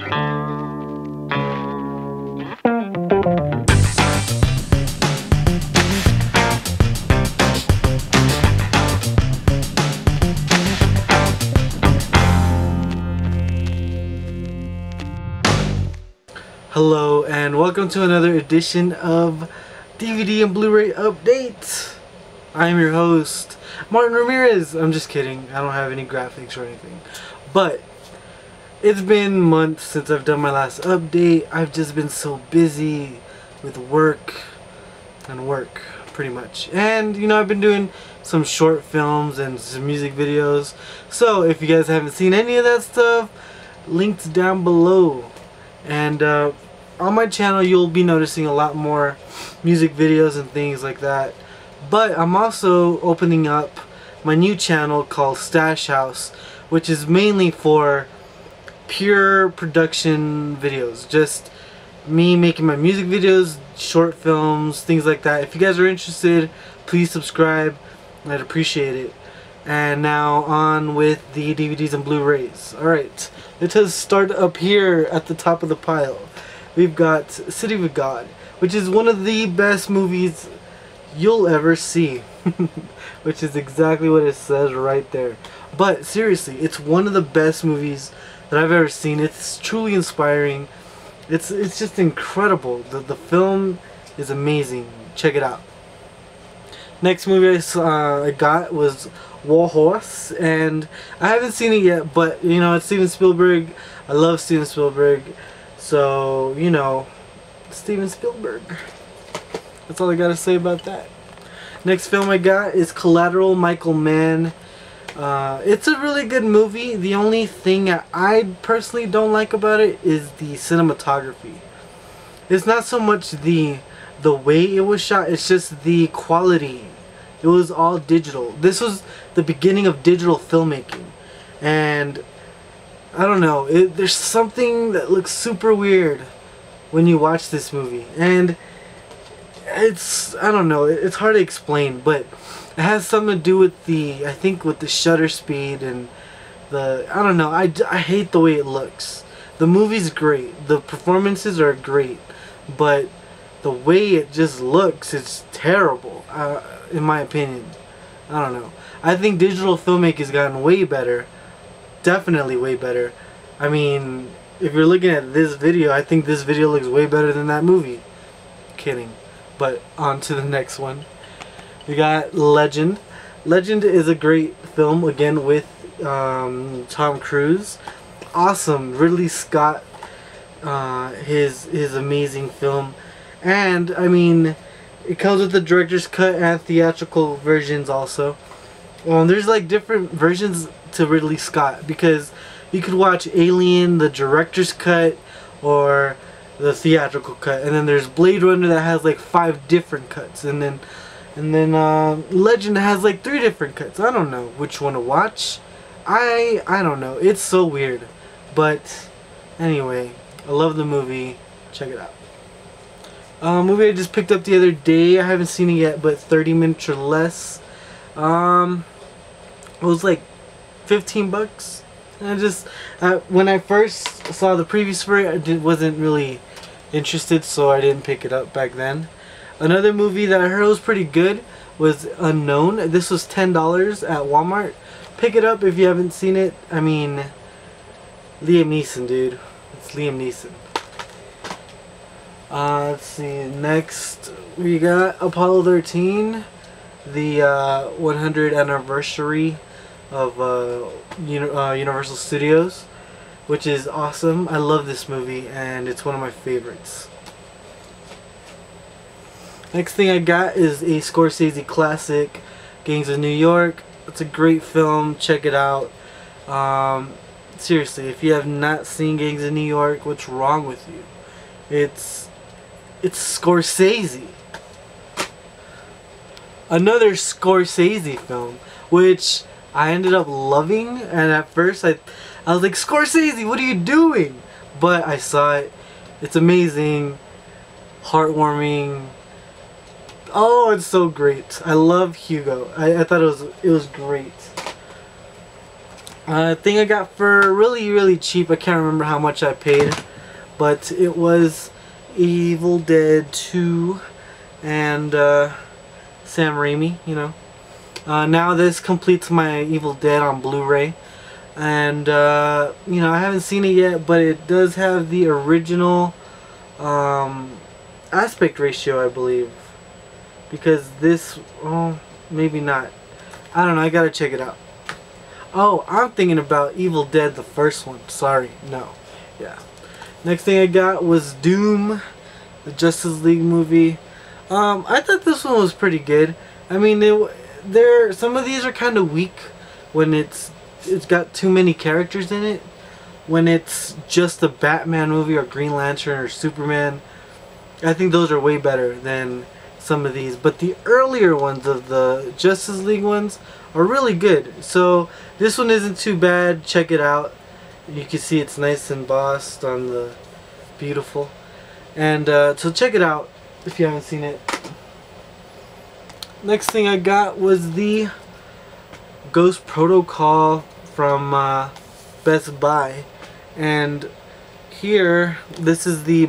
Hello and welcome to another edition of DVD and Blu-ray Update. I'm your host, Martin Ramirez. I'm just kidding. I don't have any graphics or anything. But it's been months since I've done my last update. I've just been so busy with work and work, pretty much. And, you know, I've been doing some short films and some music videos. So if you guys haven't seen any of that stuff, links down below. And on my channel you'll be noticing a lot more music videos and things like that. But I'm also opening up my new channel called Stache, which is mainly for pure production videos. Just me making my music videos, short films, things like that. If you guys are interested, please subscribe. I'd appreciate it. And now on with the DVDs and Blu-rays. Alright, let us start up here at the top of the pile. We've got City of God, which is one of the best movies you'll ever see. Which is exactly what it says right there. But seriously, it's one of the best movies that I've ever seen. It's truly inspiring. It's just incredible. The film is amazing. Check it out. Next movie I got was War Horse, and I haven't seen it yet, but you know, it's Steven Spielberg. I love Steven Spielberg, so you know, Steven Spielberg. That's all I gotta say about that. Next film I got is Collateral, Michael Mann. It's a really good movie. The only thing I personally don't like about it is the cinematography. It's not so much the way it was shot, it's just the quality. It was all digital. This was the beginning of digital filmmaking, and I don't know, there's something that looks super weird when you watch this movie, and I don't know, it's hard to explain, but it has something to do with I think with the shutter speed and I don't know, I hate the way it looks. The movie's great, the performances are great, but the way it just looks, it's terrible, in my opinion. I don't know. I think digital filmmaking has gotten way better. Definitely way better. I mean, if you're looking at this video, I think this video looks way better than that movie. Kidding. But on to the next one. We got Legend. Legend is a great film, again, with Tom Cruise. Awesome. Ridley Scott, his amazing film. And, I mean, it comes with the director's cut and theatrical versions also. There's like different versions to Ridley Scott, because you could watch Alien, the director's cut, or the theatrical cut. And then there's Blade Runner that has like 5 different cuts. And then Legend has like 3 different cuts. I don't know which one to watch. I don't know. It's so weird. But anyway, I love the movie. Check it out. Movie I just picked up the other day. I haven't seen it yet, but 30 Minutes or Less. It was like 15 bucks. And when I first saw the previews for it, I wasn't really interested, so I didn't pick it up back then. Another movie that I heard was pretty good was Unknown. This was $10 at Walmart. Pick it up if you haven't seen it. I mean, Liam Neeson, dude. It's Liam Neeson. Let's see, next we got Apollo 13, the 100th anniversary of Universal Studios, which is awesome. I love this movie and it's one of my favorites. Next thing I got is a Scorsese classic, Gangs of New York. It's a great film, check it out. Seriously, if you have not seen Gangs of New York, what's wrong with you? It's Scorsese. Another Scorsese film, which I ended up loving, and at first I was like, Scorsese, what are you doing? But I saw it. It's amazing, heartwarming. Oh, it's so great. I love Hugo. I thought it was great. Thing I got for really cheap. I can't remember how much I paid, but it was Evil Dead 2 and Sam Raimi, you know. Now this completes my Evil Dead on Blu-ray, and you know, I haven't seen it yet, but it does have the original aspect ratio, I believe, because this, oh, maybe not, I don't know, I gotta check it out. Oh, I'm thinking about Evil Dead, the first one. Sorry, no. Yeah. Next thing I got was Doom, the Justice League movie. I thought this one was pretty good. I mean, some of these are kind of weak when it's got too many characters in it. When it's just a Batman movie or Green Lantern or Superman, I think those are way better than some of these. But the earlier ones of the Justice League ones are really good. So this one isn't too bad. Check it out. You can see it's nice embossed on the beautiful. And so check it out if you haven't seen it. Next thing I got was the Ghost Protocol from Best Buy. And here, this is the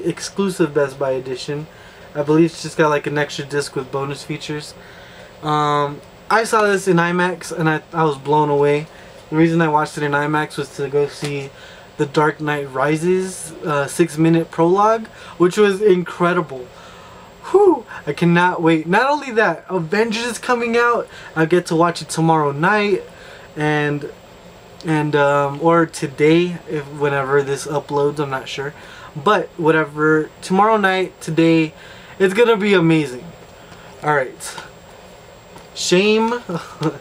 exclusive Best Buy edition. I believe it's just got like an extra disc with bonus features. I saw this in IMAX and I was blown away. The reason I watched it in IMAX was to go see The Dark Knight Rises 6-minute prologue, which was incredible. Whew, I cannot wait. Not only that, Avengers is coming out. I get to watch it tomorrow night, and or today, whenever this uploads, I'm not sure. But whatever, tomorrow night, today, it's gonna be amazing. Alright. Shame. I'm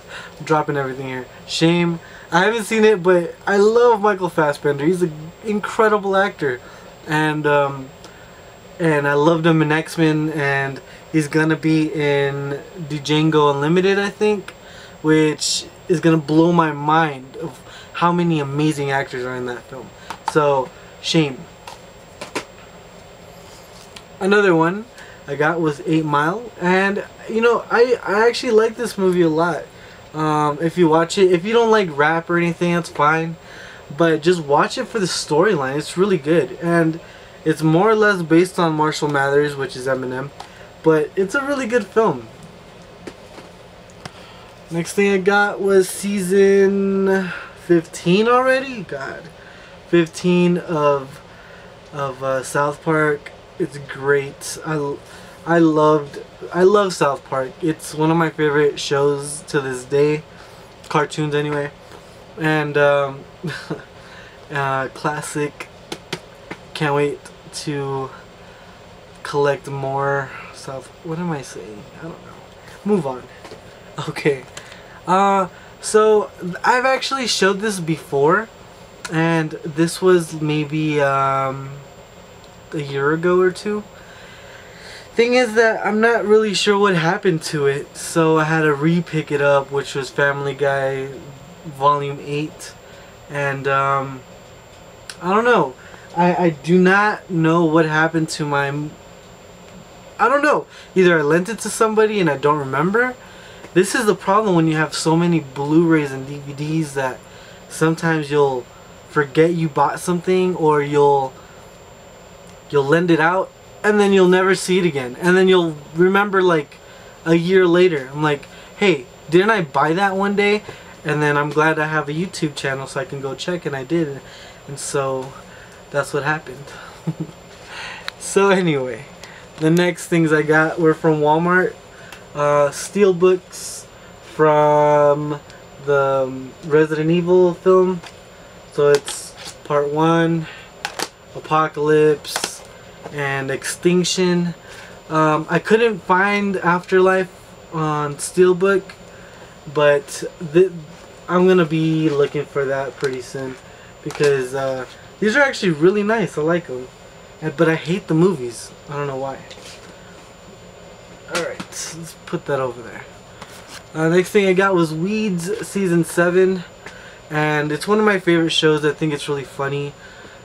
dropping everything here. Shame. I haven't seen it, but I love Michael Fassbender. He's an incredible actor, and I loved him in X-Men, and he's gonna be in Django Unlimited, I think, which is gonna blow my mind of how many amazing actors are in that film. So, Shame. Another one I got was 8 Mile, and you know, I actually like this movie a lot. If you watch it, if you don't like rap or anything, that's fine, but just watch it for the storyline. It's really good, and it's more or less based on Marshall Mathers, which is Eminem, but it's a really good film. Next thing I got was season 15 already. God, 15 of South Park. It's great. I love South Park. It's one of my favorite shows to this day, cartoons anyway, and classic. Can't wait to collect more South. What am I saying? I don't know. Move on. Okay. So I've actually showed this before, and this was maybe a year ago or two. Thing is that I'm not really sure what happened to it, so I had to re-pick it up, which was Family Guy Volume 8, and I don't know. I do not know what happened to my... I don't know. Either I lent it to somebody and I don't remember. This is the problem when you have so many Blu-rays and DVDs, that sometimes you'll forget you bought something, or you'll lend it out and then you'll never see it again, and then you'll remember like a year later. I'm like, hey, didn't I buy that one day? And then I'm glad I have a YouTube channel so I can go check, and I did, and so that's what happened. So anyway, the next things I got were from Walmart. Steel books from the Resident Evil film. So it's part 1, Apocalypse, and Extinction. I couldn't find Afterlife on Steelbook, but I'm gonna be looking for that pretty soon, because these are actually really nice. I like them, but I hate the movies. I don't know why. Alright, let's put that over there. Next thing I got was Weeds Season 7, and it's one of my favorite shows. I think it's really funny,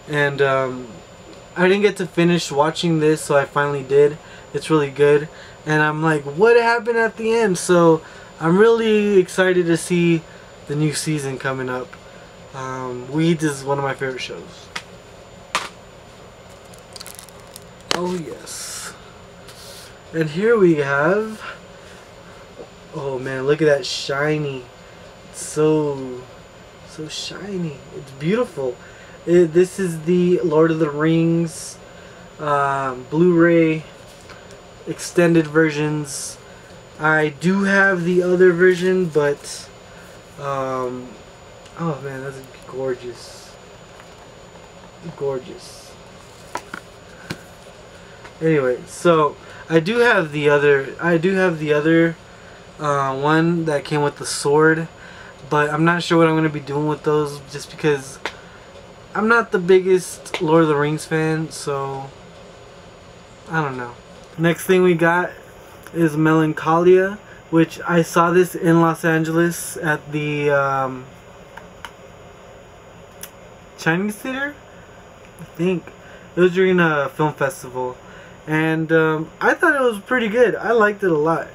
and I didn't get to finish watching this, so I finally did. It's really good, and I'm like, what happened at the end? So I'm really excited to see the new season coming up. Weeds is one of my favorite shows. Oh yes. And here we have, oh man, look at that shiny. It's so shiny. It's beautiful. This is the Lord of the Rings Blu-ray extended versions. I do have the other version, but oh man, that's gorgeous. Gorgeous. Anyway, so I do have the other one that came with the sword, but I'm not sure what I'm going to be doing with those, just because I'm not the biggest Lord of the Rings fan, so I don't know. Next thing we got is Melancholia, which I saw this in Los Angeles at the Chinese theater, I think. It was during a film festival, and I thought it was pretty good. I liked it a lot.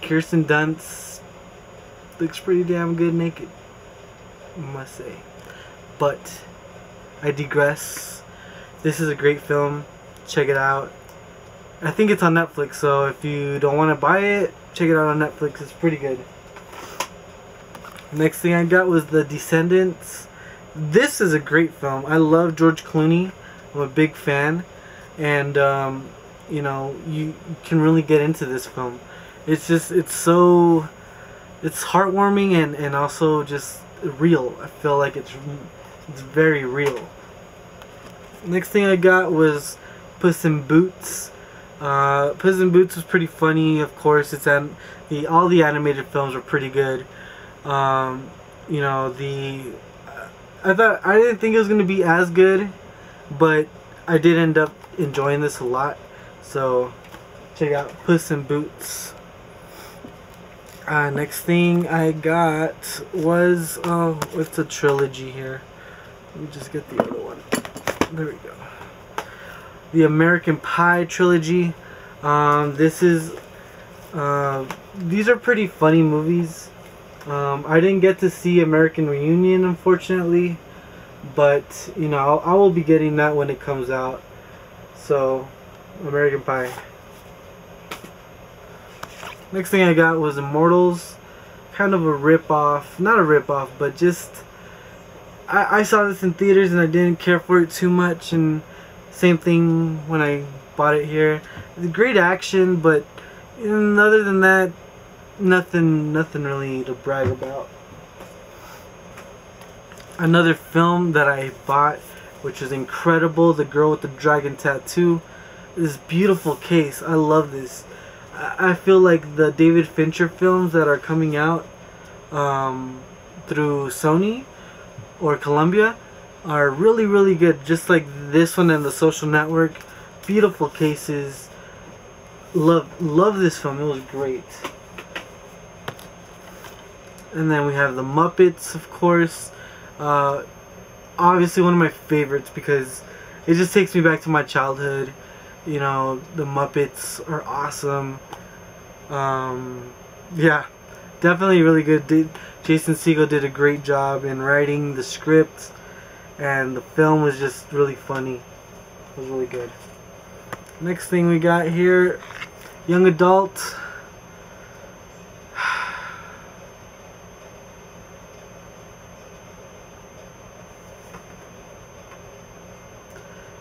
Kirsten Dunst looks pretty damn good naked, I must say. But I digress. This is a great film. Check it out. I think it's on Netflix, so if you don't want to buy it, check it out on Netflix. It's pretty good. Next thing I got was The Descendants. This is a great film. I love George Clooney. I'm a big fan, and you know, you can really get into this film. It's heartwarming and also just real. I feel like it's very real. Next thing I got was Puss in Boots. Puss in Boots was pretty funny, of course. All the animated films were pretty good. You know, I didn't think it was gonna be as good, but I did end up enjoying this a lot. So check out Puss in Boots. Next thing I got was it's a trilogy here. Let me just get the other one. There we go. The American Pie trilogy. These are pretty funny movies. I didn't get to see American Reunion, unfortunately, but you know, I will be getting that when it comes out. So, American Pie. Next thing I got was Immortals. Kind of a rip-off. Not a rip-off, but just I saw this in theaters and I didn't care for it too much, and same thing when I bought it here. It's great action, but other than that, nothing really to brag about. Another film that I bought, which is incredible, The Girl with the Dragon Tattoo. This beautiful case. I love this. I feel like the David Fincher films that are coming out through Sony or Columbia are really good, just like this one and The Social Network. Beautiful cases. Love this film. It was great. And then we have The Muppets, of course. Obviously one of my favorites because it just takes me back to my childhood. You know, the Muppets are awesome. Yeah, definitely really good. Jason Segel did a great job in writing the script, and the film was just really funny. It was really good. Next thing we got here, young adult.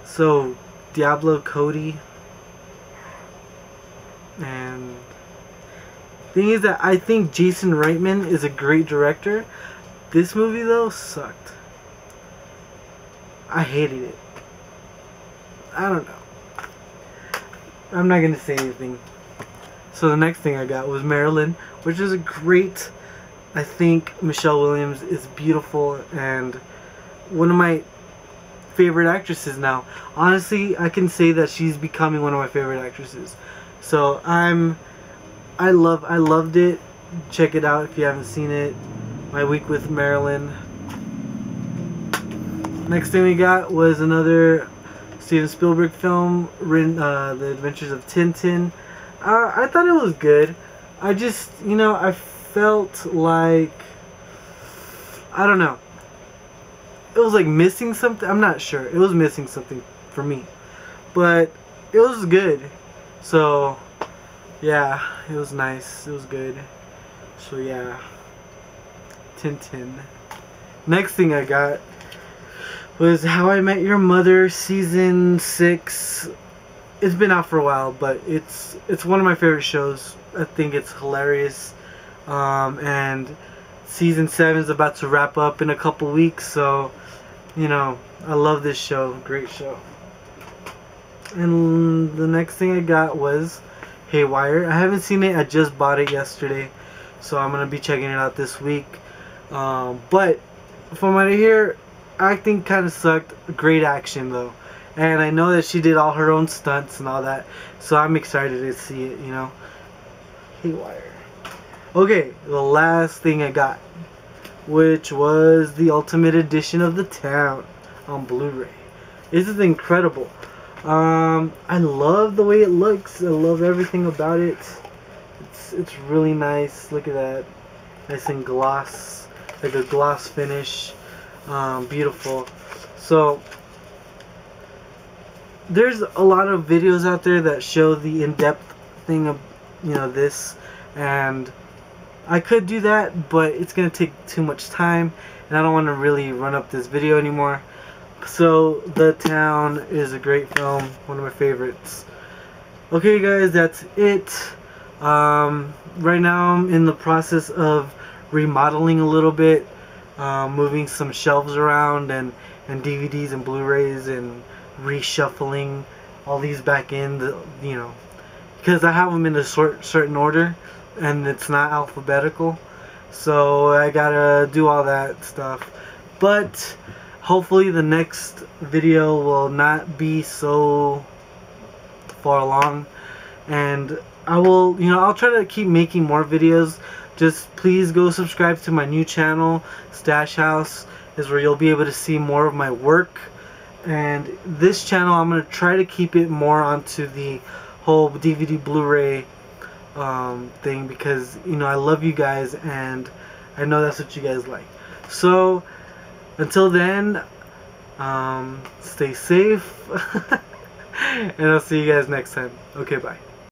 So, Diablo Cody. And thing is that I think Jason Reitman is a great director. This movie though sucked. I hated it. I don't know. I'm not gonna say anything. So the next thing I got was Marilyn, which is a great. I think Michelle Williams is beautiful and one of my favorite actresses now. Honestly, I can say that she's becoming one of my favorite actresses. So I loved it. Check it out if you haven't seen it. My Week with Marilyn. Next thing we got was another Steven Spielberg film, The Adventures of Tintin. I thought it was good. I just, you know, I felt like, I don't know, it was like missing something. I'm not sure. It was missing something for me, but it was good. So yeah, it was nice. It was good. So yeah, Tintin. Next thing I got was How I Met Your Mother season 6. It's been out for a while, but it's one of my favorite shows. I think it's hilarious. And season 7 is about to wrap up in a couple weeks, so you know, I love this show. Great show. And the next thing I got was Haywire. I haven't seen it. I just bought it yesterday, so I'm gonna be checking it out this week. But from what I hear, acting kind of sucked. Great action though, and I know that she did all her own stunts and all that, so I'm excited to see it. You know, Haywire. Okay, the last thing I got, which was the Ultimate Edition of The Town on Blu-ray. This is incredible. I love the way it looks. I love everything about it. It's really nice. Look at that, nice and gloss, like a gloss finish. Beautiful. So there's a lot of videos out there that show the in-depth thing of, you know, this, and I could do that, but it's gonna take too much time, and I don't want to really run up this video anymore. So The Town is a great film, one of my favorites. Okay guys, that's it. Right now I'm in the process of remodeling a little bit, moving some shelves around and DVDs and Blu-rays, and reshuffling all these back in, you know, because I have them in a certain order and it's not alphabetical, so I gotta do all that stuff. But hopefully the next video will not be so far along, and I will, you know, I'll try to keep making more videos. Just please go subscribe to my new channel, Stache House, is where you'll be able to see more of my work. And this channel, I'm going to try to keep it more onto the whole DVD Blu-ray thing, because, you know, I love you guys and I know that's what you guys like. So until then, stay safe and I'll see you guys next time. Okay, bye.